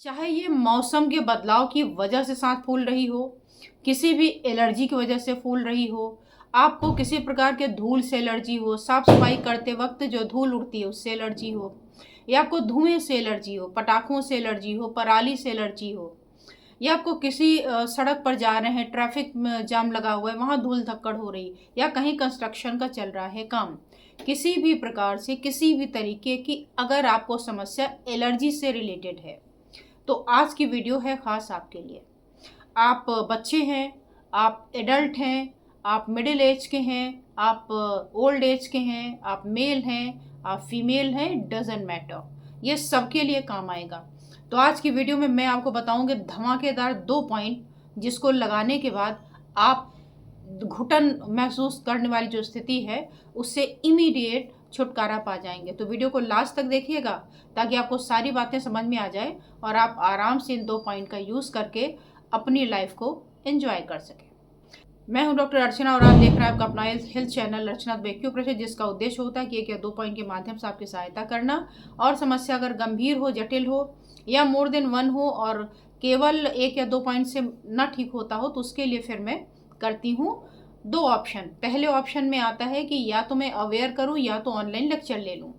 चाहे ये मौसम के बदलाव की वजह से सांस फूल रही हो, किसी भी एलर्जी की वजह से फूल रही हो, आपको किसी प्रकार के धूल से एलर्जी हो, साफ सफाई करते वक्त जो धूल उड़ती है उससे एलर्जी हो, या आपको धुएं से एलर्जी हो, पटाखों से एलर्जी हो, पराली से एलर्जी हो, या आपको किसी सड़क पर जा रहे हैं, ट्रैफिक में जाम लगा हुआ है, वहाँ धूल धक्कड़ हो रही, या कहीं कंस्ट्रक्शन का चल रहा है काम, किसी भी प्रकार से किसी भी तरीके की अगर आपको समस्या एलर्जी से रिलेटेड है तो आज की वीडियो है ख़ास आपके लिए। आप बच्चे हैं, आप एडल्ट हैं, आप मिडिल एज के हैं, आप ओल्ड एज के हैं, आप मेल हैं, आप फीमेल हैं, डजेंट मैटर, ये सबके लिए काम आएगा। तो आज की वीडियो में मैं आपको बताऊंगी धमाकेदार 2 पॉइंट जिसको लगाने के बाद आप घुटन महसूस करने वाली जो स्थिति है उससे इमीडिएट छुटकारा पा जाएंगे। तो वीडियो को लास्ट तक देखिएगा ताकि आपको सारी बातें समझ में आ जाए और आप आराम से इन 2 पॉइंट का यूज़ करके अपनी लाइफ को एंजॉय कर सकें। मैं हूं डॉक्टर अर्चना और आप देख रहे हैं आपका अपना हेल्थ चैनल अर्चना एक्यूप्रेशर, जिसका उद्देश्य होता है कि 1 या 2 पॉइंट के माध्यम से आपकी सहायता करना। और समस्या अगर गंभीर हो, जटिल हो या मोर देन 1 हो और केवल 1 या 2 पॉइंट से ना ठीक होता हो तो उसके लिए फिर मैं करती हूँ 2 ऑप्शन। पहले ऑप्शन में आता है कि या तो मैं अवेयर करूँ या तो ऑनलाइन लेक्चर ले लूँ,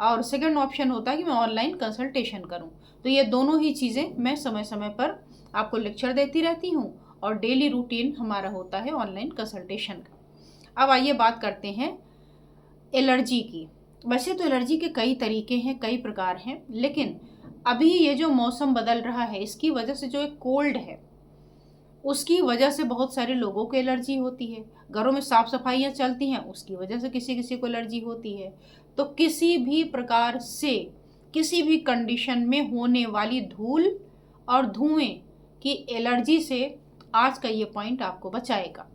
और सेकंड ऑप्शन होता है कि मैं ऑनलाइन कंसल्टेशन करूं। तो ये दोनों ही चीज़ें मैं समय समय पर आपको लेक्चर देती रहती हूं और डेली रूटीन हमारा होता है ऑनलाइन कंसल्टेशन का। अब आइए बात करते हैं एलर्जी की। वैसे तो एलर्जी के कई तरीके हैं, कई प्रकार हैं, लेकिन अभी ये जो मौसम बदल रहा है इसकी वजह से जो एक कोल्ड है उसकी वजह से बहुत सारे लोगों को एलर्जी होती है। घरों में साफ सफाइयाँ चलती हैं उसकी वजह से किसी किसी को एलर्जी होती है। तो किसी भी प्रकार से किसी भी कंडीशन में होने वाली धूल और धुएं की एलर्जी से आज का ये पॉइंट आपको बचाएगा।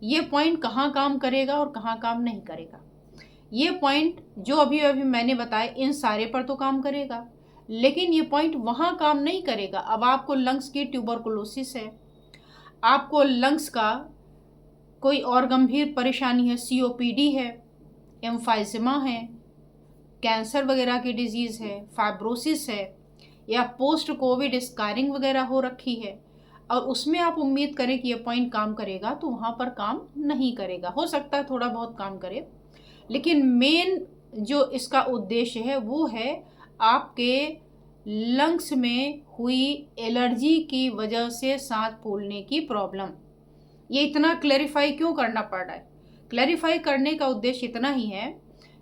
ये पॉइंट कहाँ काम करेगा और कहाँ काम नहीं करेगा। ये पॉइंट जो अभी अभी मैंने बताया इन सारे पर तो काम करेगा, लेकिन ये पॉइंट वहाँ काम नहीं करेगा। अब आपको लंग्स की ट्यूबरकुलोसिस है, आपको लंग्स का कोई और गंभीर परेशानी है, सीओपीडी है, एम्फाइजेमा है, कैंसर वगैरह की डिजीज़ है, फाइब्रोसिस है, या पोस्ट कोविड स्कारिंग वगैरह हो रखी है, और उसमें आप उम्मीद करें कि ये पॉइंट काम करेगा तो वहाँ पर काम नहीं करेगा। हो सकता है थोड़ा बहुत काम करे, लेकिन मेन जो इसका उद्देश्य है वो है आपके लंग्स में हुई एलर्जी की वजह से सांस फूलने की प्रॉब्लम। ये इतना क्लैरिफाई क्यों करना पड़ रहा है? क्लैरिफाई करने का उद्देश्य इतना ही है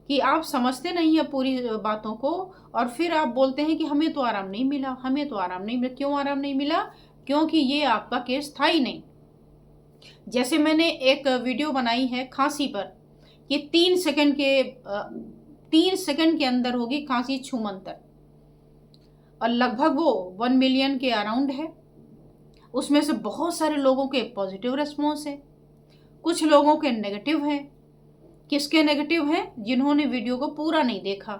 कि आप समझते नहीं हैं पूरी बातों को और फिर आप बोलते हैं कि हमें तो आराम नहीं मिला, हमें तो आराम नहीं मिला। क्यों आराम नहीं मिला? क्योंकि ये आपका केस था ही नहीं। जैसे मैंने एक वीडियो बनाई है खांसी पर, ये 3 सेकंड के अंदर होगी खांसी छूमंतर, और लगभग वो 1 मिलियन के अराउंड है। उसमें से बहुत सारे लोगों के पॉजिटिव रिस्पॉन्स है, कुछ लोगों के नेगेटिव हैं। किसके नेगेटिव हैं? जिन्होंने वीडियो को पूरा नहीं देखा,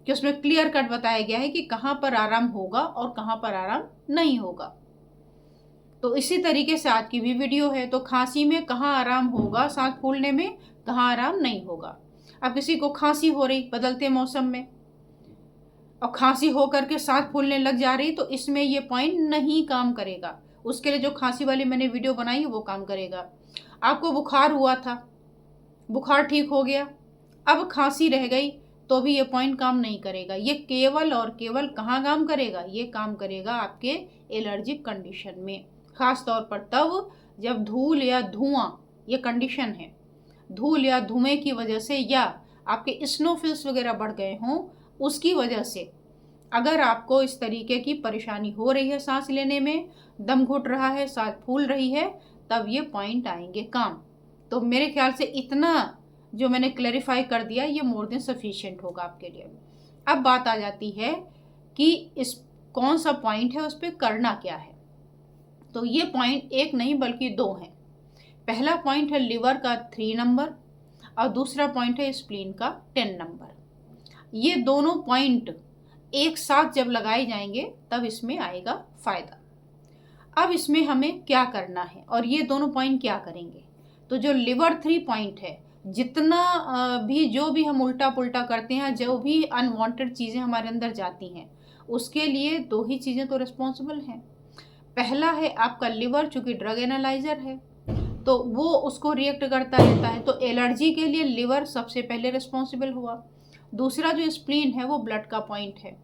कि उसमें क्लियर कट बताया गया है कि कहाँ पर आराम होगा और कहाँ पर आराम नहीं होगा। तो इसी तरीके से आज की भी वीडियो है। तो खांसी में कहाँ आराम होगा, सांस फूलने में कहाँ आराम नहीं होगा। अब किसी को खांसी हो रही बदलते मौसम में और खांसी हो करके सांस फूलने लग जा रही, तो इसमें ये पॉइंट नहीं काम करेगा। उसके लिए जो खांसी वाली मैंने वीडियो बनाई है वो काम करेगा। आपको बुखार हुआ था, बुखार ठीक हो गया, अब खांसी रह गई तो भी ये पॉइंट काम नहीं करेगा। ये केवल और केवल कहाँ काम करेगा? ये काम करेगा आपके एलर्जिक कंडीशन में, खास तौर पर तब जब धूल या धुआं, ये कंडीशन है, धूल या धुएं की वजह से या आपके स्नोफिल्स वगैरह बढ़ गए हों उसकी वजह से अगर आपको इस तरीके की परेशानी हो रही है, सांस लेने में दम घुट रहा है, सांस फूल रही है, तब ये पॉइंट आएंगे काम। तो मेरे ख्याल से इतना जो मैंने क्लैरिफाई कर दिया ये मोर देन सफिशिएंट होगा आपके लिए। अब बात आ जाती है कि इस कौन सा पॉइंट है, उस पर करना क्या है। तो ये पॉइंट एक नहीं बल्कि 2 हैं। पहला पॉइंट है लिवर का 3 नंबर और दूसरा पॉइंट है स्प्लीन का 10 नंबर। ये दोनों पॉइंट एक साथ जब लगाए जाएंगे तब इसमें आएगा फायदा। अब इसमें हमें क्या करना है और ये दोनों पॉइंट क्या करेंगे? तो जो लिवर 3 पॉइंट है, जितना भी जो भी हम उल्टा पुल्टा करते हैं, जो भी अनवांटेड चीज़ें हमारे अंदर जाती हैं उसके लिए दो ही चीज़ें तो रिस्पॉन्सिबल हैं। पहला है आपका लिवर, चूँकि ड्रग एनालाइजर है तो वो उसको रिएक्ट करता रहता है, तो एलर्जी के लिए लिवर सबसे पहले रिस्पॉन्सिबल हुआ। दूसरा जो स्प्लीन है वो ब्लड का पॉइंट है।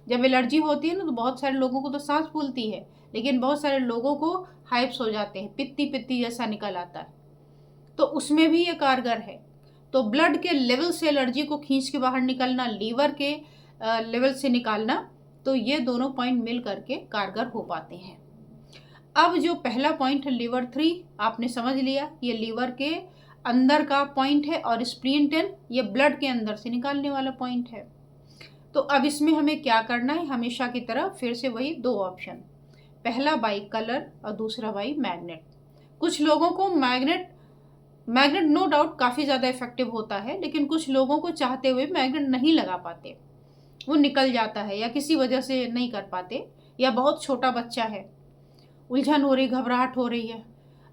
जब एलर्जी होती है ना तो बहुत सारे लोगों को तो सांस फूलती है, लेकिन बहुत सारे लोगों को हाइप्स हो जाते हैं, पित्ती पित्ती जैसा निकल आता है, तो उसमें भी ये कारगर है। तो ब्लड के लेवल से एलर्जी को खींच के बाहर निकलना, लीवर के लेवल से निकालना, तो ये दोनों पॉइंट मिल करके कारगर हो पाते हैं। अब जो पहला पॉइंट है लिवर 3, आपने समझ लिया ये लीवर के अंदर का पॉइंट है, और स्प्लीन 10 ये ब्लड के अंदर से निकालने वाला पॉइंट है। तो अब इसमें हमें क्या करना है, हमेशा की तरह फिर से वही दो ऑप्शन, पहला बाई कलर और दूसरा बाई मैग्नेट। कुछ लोगों को मैग्नेट नो डाउट काफ़ी ज़्यादा इफेक्टिव होता है, लेकिन कुछ लोगों को चाहते हुए मैग्नेट नहीं लगा पाते, वो निकल जाता है या किसी वजह से नहीं कर पाते, या बहुत छोटा बच्चा है, उलझन हो रही, घबराहट हो रही है,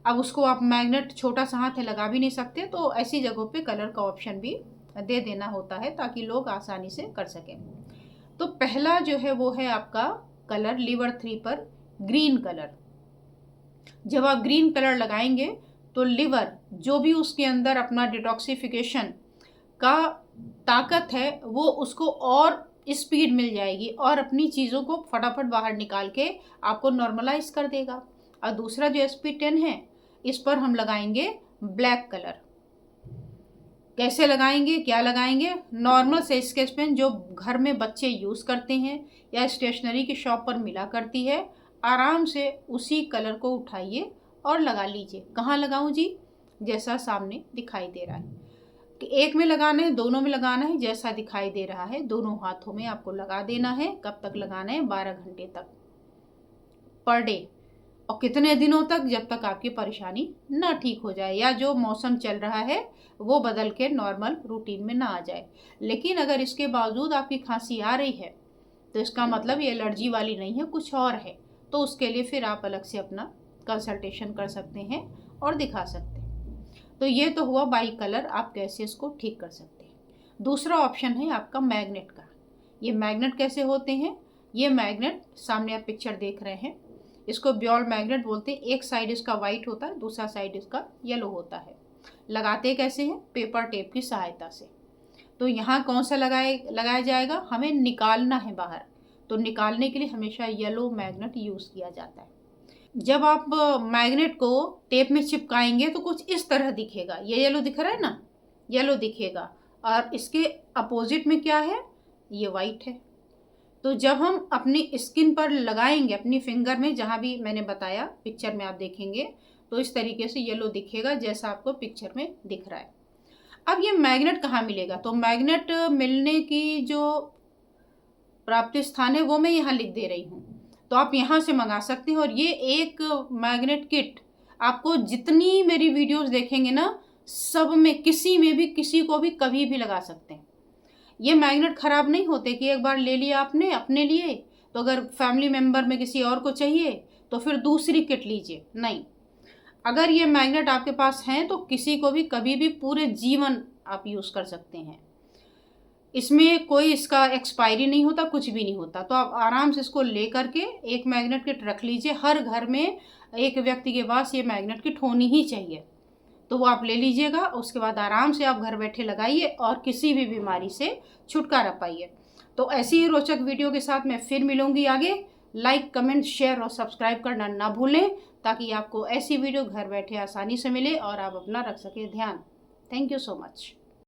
अब उसको आप मैग्नेट छोटा सा हाथ है लगा भी नहीं सकते, तो ऐसी जगहों पे कलर का ऑप्शन भी दे देना होता है ताकि लोग आसानी से कर सकें। तो पहला जो है वो है आपका कलर लीवर 3 पर ग्रीन कलर। जब आप ग्रीन कलर लगाएंगे तो लिवर जो भी उसके अंदर अपना डिटॉक्सिफिकेशन का ताकत है वो उसको और स्पीड मिल जाएगी और अपनी चीज़ों को फटाफट बाहर निकाल के आपको नॉर्मलाइज कर देगा। और दूसरा जो SP10 है इस पर हम लगाएंगे ब्लैक कलर। कैसे लगाएंगे, क्या लगाएंगे, नॉर्मल से स्केच पेन जो घर में बच्चे यूज़ करते हैं या स्टेशनरी की शॉप पर मिला करती है, आराम से उसी कलर को उठाइए और लगा लीजिए। कहाँ लगाऊं जी, जैसा सामने दिखाई दे रहा है कि एक में लगाना है, दोनों में लगाना है, जैसा दिखाई दे रहा है दोनों हाथों में आपको लगा देना है। कब तक लगाना है, 12 घंटे तक पर डे, और कितने दिनों तक, जब तक आपकी परेशानी ना ठीक हो जाए या जो मौसम चल रहा है वो बदल के नॉर्मल रूटीन में ना आ जाए। लेकिन अगर इसके बावजूद आपकी खांसी आ रही है तो इसका मतलब ये एलर्जी वाली नहीं है, कुछ और है, तो उसके लिए फिर आप अलग से अपना कंसल्टेशन कर सकते हैं और दिखा सकते हैं। तो ये तो हुआ बाई कलर, आप कैसे इसको ठीक कर सकते हैं। दूसरा ऑप्शन है आपका मैग्नेट का। ये मैग्नेट कैसे होते हैं, ये मैग्नेट सामने आप पिक्चर देख रहे हैं, इसको ब्योल मैग्नेट बोलते हैं। एक साइड इसका वाइट होता है, दूसरा साइड इसका येलो होता है। लगाते कैसे हैं, पेपर टेप की सहायता से। तो यहाँ कौन सा लगाया जाएगा, हमें निकालना है बाहर, तो निकालने के लिए हमेशा येलो मैग्नेट यूज़ किया जाता है। जब आप मैग्नेट को टेप में चिपकाएंगे तो कुछ इस तरह दिखेगा, ये येलो दिख रहा है ना, येलो दिखेगा, और इसके अपोजिट में क्या है, ये वाइट है। तो जब हम अपनी स्किन पर लगाएंगे, अपनी फिंगर में, जहाँ भी मैंने बताया पिक्चर में आप देखेंगे, तो इस तरीके से येलो दिखेगा जैसा आपको पिक्चर में दिख रहा है। अब ये मैग्नेट कहाँ मिलेगा, तो मैग्नेट मिलने की जो प्राप्ति स्थान है वो मैं यहाँ लिख दे रही हूँ, तो आप यहाँ से मंगा सकते हैं। और ये एक मैग्नेट किट आपको जितनी मेरी वीडियोस देखेंगे ना, सब में किसी में भी किसी को भी कभी भी लगा सकते हैं। ये मैग्नेट ख़राब नहीं होते कि एक बार ले लिया आपने अपने लिए, तो अगर फैमिली मेम्बर में किसी और को चाहिए तो फिर दूसरी किट लीजिए, नहीं। अगर ये मैग्नेट आपके पास हैं तो किसी को भी कभी भी पूरे जीवन आप यूज़ कर सकते हैं। इसमें कोई इसका एक्सपायरी नहीं होता, कुछ भी नहीं होता। तो आप आराम से इसको ले करके एक मैग्नेट किट रख लीजिए। हर घर में एक व्यक्ति के पास ये मैग्नेट किट होनी ही चाहिए, तो वो आप ले लीजिएगा। उसके बाद आराम से आप घर बैठे लगाइए और किसी भी बीमारी से छुटकारा पाइए। तो ऐसी ही रोचक वीडियो के साथ मैं फिर मिलूंगी आगे। लाइक, कमेंट, शेयर और सब्सक्राइब करना ना भूलें, ताकि आपको ऐसी वीडियो घर बैठे आसानी से मिले और आप अपना रख सकें ध्यान। Thank you so much.